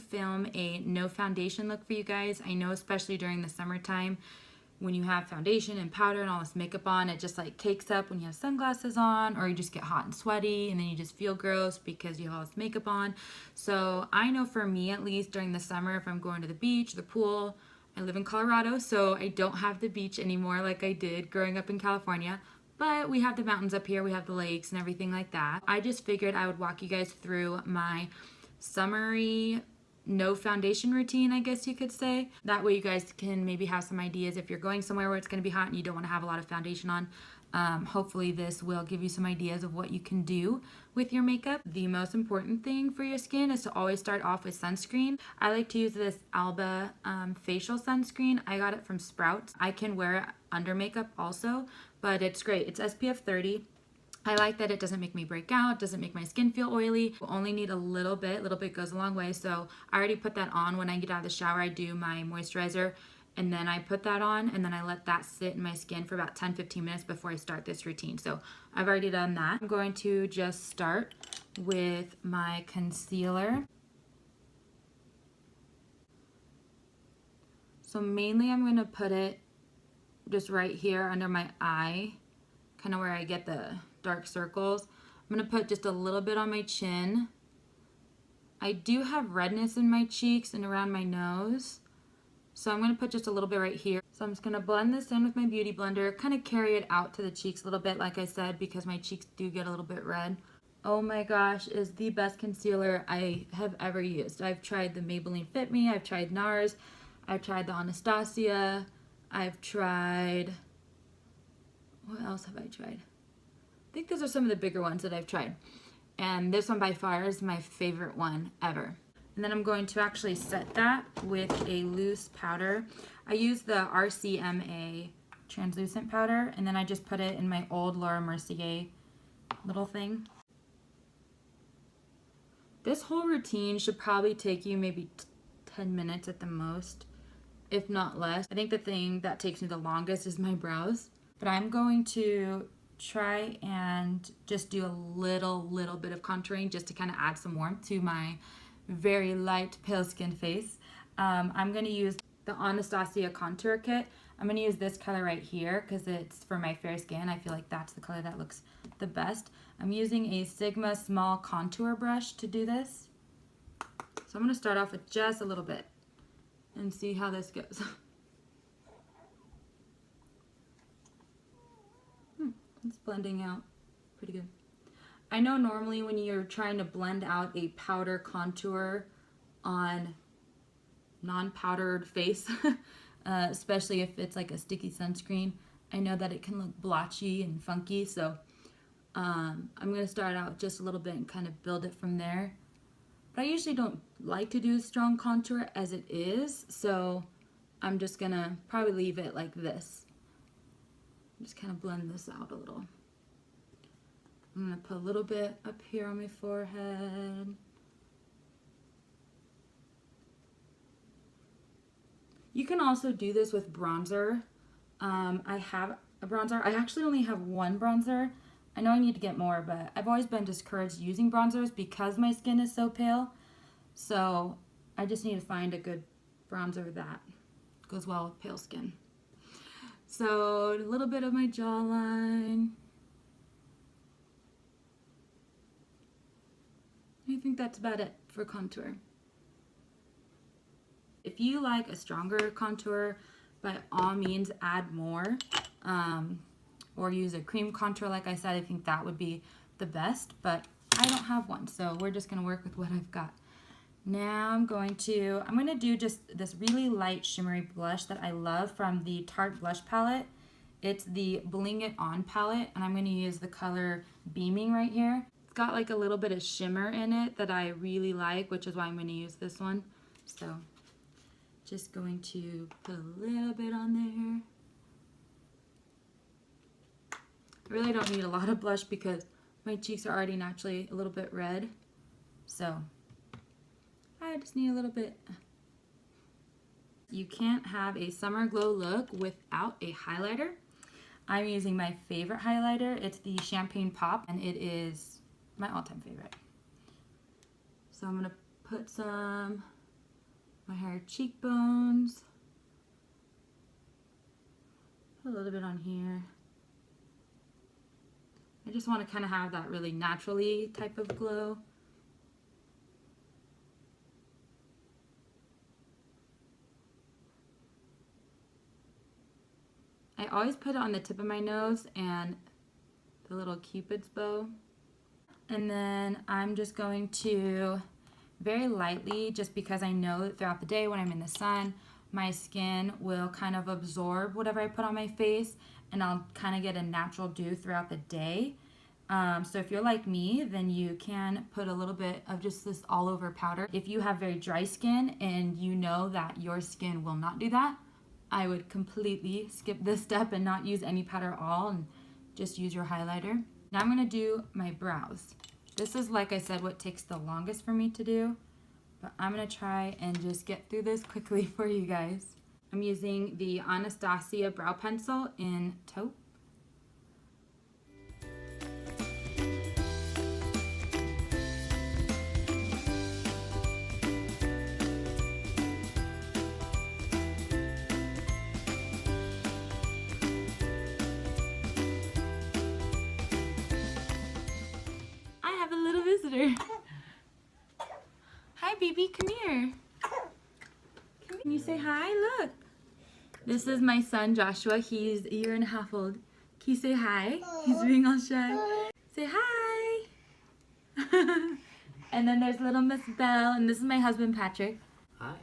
film a no foundation look for you guys. I know especially during the summertime when you have foundation and powder and all this makeup on, it just like cakes up when you have sunglasses on, or you just get hot and sweaty and then you just feel gross because you have all this makeup on. So I know for me, at least during the summer, if I'm going to the beach, the pool, I live in Colorado, so I don't have the beach anymore like I did growing up in California, but we have the mountains up here, we have the lakes and everything like that. I just figured I would walk you guys through my summery no foundation routine, I guess you could say. That way you guys can maybe have some ideas if you're going somewhere where it's going to be hot and you don't want to have a lot of foundation on. Hopefully this will give you some ideas of what you can do with your makeup. The most important thing for your skin is to always start off with sunscreen. I like to use this Alba facial sunscreen. I got it from Sprouts. I can wear it under makeup also, but it's great. It's SPF 30. I like that it doesn't make me break out, doesn't make my skin feel oily. You only need a little bit goes a long way. So I already put that on when I get out of the shower. I do my moisturizer and then I put that on and then I let that sit in my skin for about 10-15 minutes before I start this routine. So I've already done that. I'm going to just start with my concealer. So mainly I'm going to put it just right here under my eye, kind of where I get the dark circles. I'm going to put just a little bit on my chin. I do have redness in my cheeks and around my nose, so I'm going to put just a little bit right here. So I'm just going to blend this in with my beauty blender, kind of carry it out to the cheeks a little bit, like I said, because my cheeks do get a little bit red. Oh my gosh, is the best concealer I have ever used. I've tried the Maybelline Fit Me, I've tried NARS, I've tried the Anastasia, I've tried, what else have I tried? I think those are some of the bigger ones that I've tried. And this one by far is my favorite one ever. And then I'm going to actually set that with a loose powder. I use the RCMA translucent powder, and then I just put it in my old Laura Mercier little thing. This whole routine should probably take you maybe 10 minutes at the most, if not less. I think the thing that takes me the longest is my brows. But I'm going to try and just do a little bit of contouring just to kind of add some warmth to my very light pale skin face. I'm going to use the Anastasia contour kit. I'm going to use this color right here because it's for my fair skin. I feel like that's the color that looks the best. I'm using a Sigma small contour brush to do this. So I'm going to start off with just a little bit and see how this goes. It's blending out pretty good. I know normally when you're trying to blend out a powder contour on non-powdered face, especially if it's like a sticky sunscreen, I know that it can look blotchy and funky, so I'm going to start out just a little bit and kind of build it from there. But I usually don't like to do a strong contour as it is, so I'm just going to probably leave it like this. Just kind of blend this out a little. I'm going to put a little bit up here on my forehead. You can also do this with bronzer. I have a bronzer. I actually only have one bronzer. I know I need to get more, but I've always been discouraged using bronzers because my skin is so pale. So I just need to find a good bronzer that goes well with pale skin. So a little bit of my jawline. I think that's about it for contour. If you like a stronger contour, by all means add more. Or use a cream contour like I said. I think that would be the best, but I don't have one, so we're just going to work with what I've got. Now I'm going to do just this really light shimmery blush that I love from the Tarte blush palette. It's the Bling It On palette, and I'm going to use the color Beaming right here. It's got like a little bit of shimmer in it that I really like, which is why I'm going to use this one. So just going to put a little bit on there. I really don't need a lot of blush because my cheeks are already naturally a little bit red. So I just need a little bit. You can't have a summer glow look without a highlighter. I'm using my favorite highlighter. It's the Champagne Pop, and it is my all-time favorite. So I'm going to put some my higher cheekbones. A little bit on here. I just want to kind of have that really naturally type of glow. I always put it on the tip of my nose and the little cupid's bow. And then I'm just going to very lightly, just because I know that throughout the day when I'm in the sun, my skin will kind of absorb whatever I put on my face, and I'll kind of get a natural dew throughout the day. So if you're like me, then you can put a little bit of just this all over powder. If you have very dry skin and you know that your skin will not do that, I would completely skip this step and not use any powder at all and just use your highlighter. Now I'm gonna do my brows. This is, like I said, what takes the longest for me to do, but I'm gonna try and just get through this quickly for you guys. I'm using the Anastasia brow pencil in taupe. I have a little visitor. Hi, baby, come here. Can you say hi? Look. This is my son, Joshua. He's a year and a half old. Can you say hi? He's being all shy. Say hi. And then there's little Miss Belle, and this is my husband, Patrick. Hi.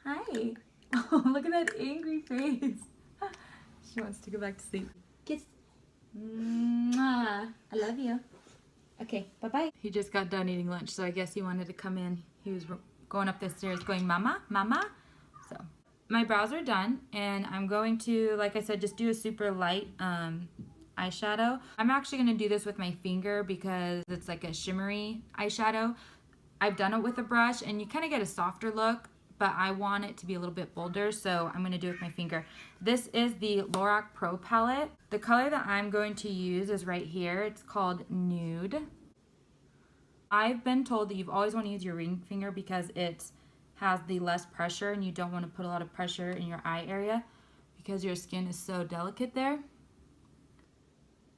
Hi. Oh, look at that angry face. She wants to go back to sleep. Kiss. Mwah. I love you. Okay, bye-bye. He just got done eating lunch, so I guess he wanted to come in. He was going up the stairs going, Mama, Mama. So my brows are done, and I'm going to, like I said, just do a super light eyeshadow. I'm actually going to do this with my finger because it's like a shimmery eyeshadow. I've done it with a brush, and you kind of get a softer look, but I want it to be a little bit bolder, so I'm going to do it with my finger. This is the Lorac Pro palette. The color that I'm going to use is right here. It's called Nude. I've been told that you've always want to use your ring finger because it has the less pressure, and you don't want to put a lot of pressure in your eye area because your skin is so delicate there.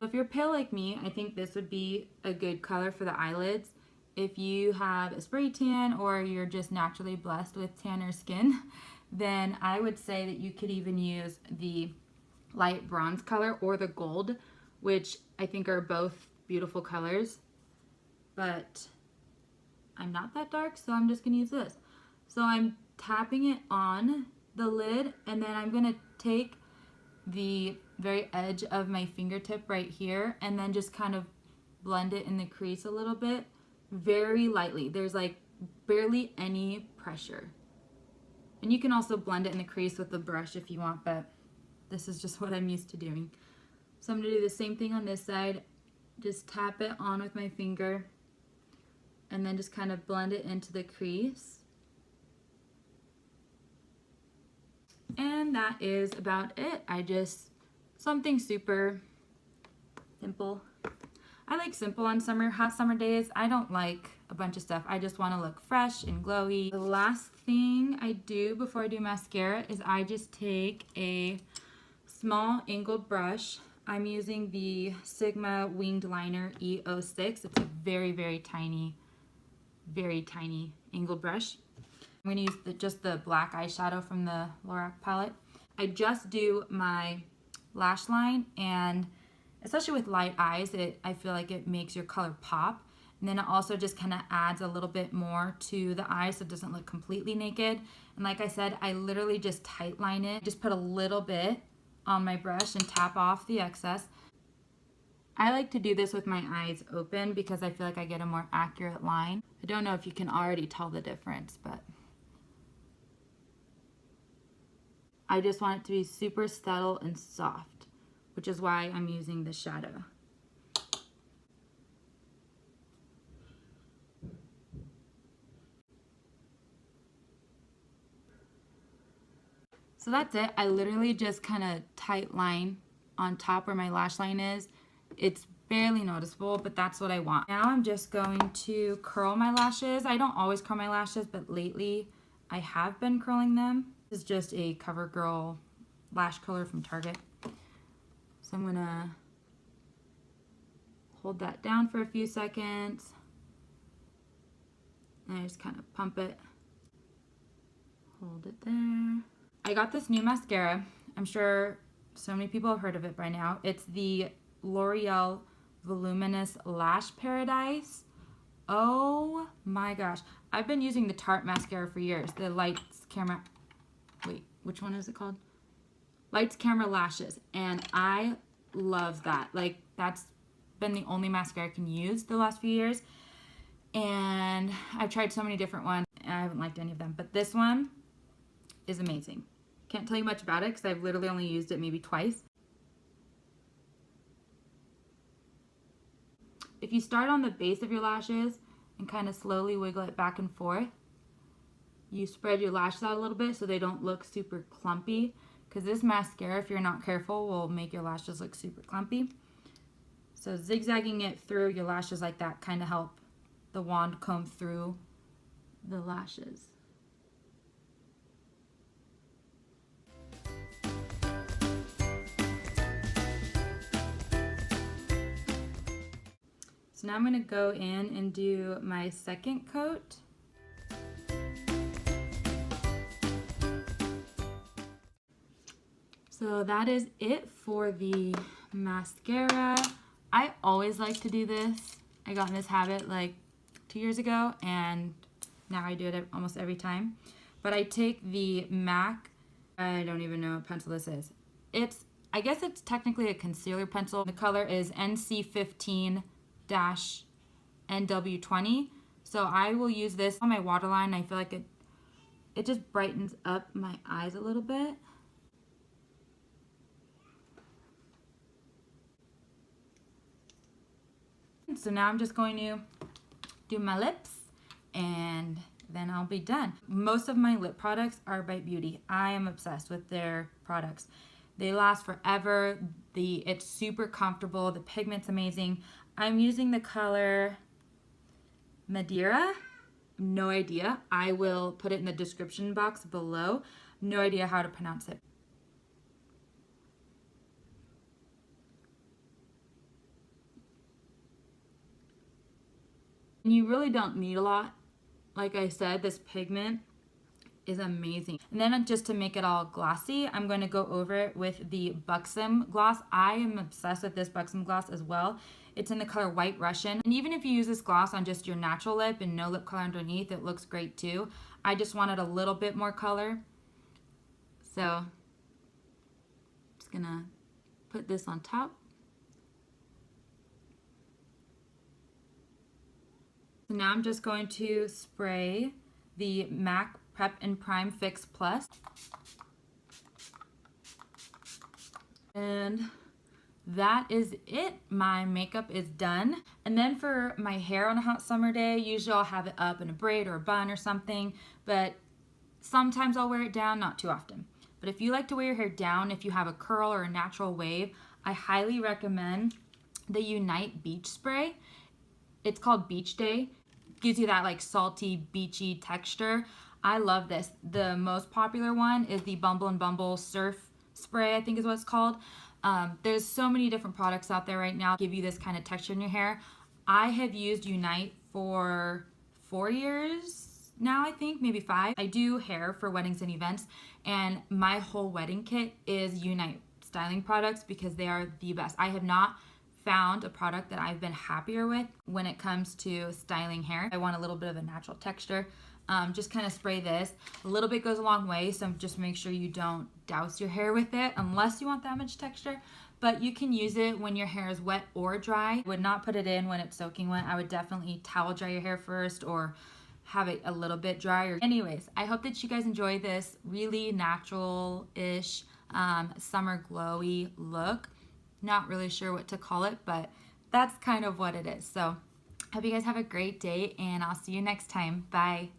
If you're pale like me, I think this would be a good color for the eyelids. If you have a spray tan or you're just naturally blessed with tanner skin, then I would say that you could even use the light bronze color or the gold, which I think are both beautiful colors. But I'm not that dark, so I'm just gonna use this. So I'm tapping it on the lid, and then I'm gonna take the very edge of my fingertip right here and then just kind of blend it in the crease a little bit, very lightly. There's like barely any pressure. And you can also blend it in the crease with the brush if you want, but this is just what I'm used to doing. So I'm gonna do the same thing on this side. Just tap it on with my finger and then just kind of blend it into the crease. And that is about it. Something super simple. I like simple on hot summer days. I don't like a bunch of stuff. I just want to look fresh and glowy. The last thing I do before I do mascara is I just take a small angled brush. I'm using the Sigma Winged Liner E06. It's a very, very tiny angled brush. I'm going to use just the black eyeshadow from the Lorac palette. I just do my lash line, and especially with light eyes, I feel like it makes your color pop. And then it also just kind of adds a little bit more to the eye so it doesn't look completely naked. And like I said, I literally just tight line it. Just put a little bit on my brush and tap off the excess. I like to do this with my eyes open because I feel like I get a more accurate line. I don't know if you can already tell the difference, but I just want it to be super subtle and soft, which is why I'm using the shadow. So that's it. I literally just kind of tight line on top where my lash line is. It's barely noticeable, but that's what I want. Now I'm just going to curl my lashes. I don't always curl my lashes, but lately I have been curling them. This is just a CoverGirl lash curler from Target. So I'm gonna hold that down for a few seconds. And I just kind of pump it. Hold it there. I got this new mascara. I'm sure so many people have heard of it by now. It's the L'Oreal Voluminous Lash Paradise. Oh my gosh. I've been using the Tarte mascara for years. The Lights Camera, wait, which one is it called? Lights Camera Lashes. And I love that. Like, that's been the only mascara I can use the last few years. And I've tried so many different ones and I haven't liked any of them. But this one is amazing. Can't tell you much about it because I've literally only used it maybe twice. If you start on the base of your lashes and kind of slowly wiggle it back and forth, you spread your lashes out a little bit so they don't look super clumpy, because this mascara, if you're not careful, will make your lashes look super clumpy. So zigzagging it through your lashes like that kind of help the wand comb through the lashes. So now I'm going to go in and do my second coat. So that is it for the mascara. I always like to do this. I got in this habit like 2 years ago and now I do it almost every time. But I take the MAC, I don't even know what pencil this is. I guess it's technically a concealer pencil. The color is NC15-NW20. So I will use this on my waterline. I feel like it just brightens up my eyes a little bit. So now I'm just going to do my lips and then I'll be done. Most of my lip products are by Beauty. I am obsessed with their products. They last forever. It's super comfortable. The pigment's amazing. I'm using the color Madeira. No idea. I will put it in the description box below. No idea how to pronounce it. And you really don't need a lot. Like I said, this pigment is amazing. And then just to make it all glossy, I'm going to go over it with the Buxom gloss. I am obsessed with this Buxom gloss as well. It's in the color White Russian. And even if you use this gloss on just your natural lip and no lip color underneath, it looks great too. I just wanted a little bit more color. So I'm just gonna put this on top. So now I'm just going to spray the MAC Prep and Prime Fix Plus. And that is it. My makeup is done. And then for my hair on a hot summer day, usually I'll have it up in a braid or a bun or something, but sometimes I'll wear it down, not too often. But if you like to wear your hair down, if you have a curl or a natural wave, I highly recommend the Unite Beach Spray. It's called Beach Day. Gives you that like salty, beachy texture. I love this. The most popular one is the Bumble and Bumble Surf Spray, I think is what it's called. There's so many different products out there right now that give you this kind of texture in your hair. I have used Unite for 4 years now, I think, maybe 5. I do hair for weddings and events, and my whole wedding kit is Unite styling products because they are the best. I have not found a product that I've been happier with when it comes to styling hair. I want a little bit of a natural texture. Just kind of spray this. A little bit goes a long way, so just make sure you don't douse your hair with it unless you want that much texture. But you can use it when your hair is wet or dry. I would not put it in when it's soaking wet. I would definitely towel dry your hair first or have it a little bit drier. Anyways, I hope that you guys enjoy this really natural-ish summer glowy look. Not really sure what to call it, but that's kind of what it is. So hope you guys have a great day and I'll see you next time. Bye.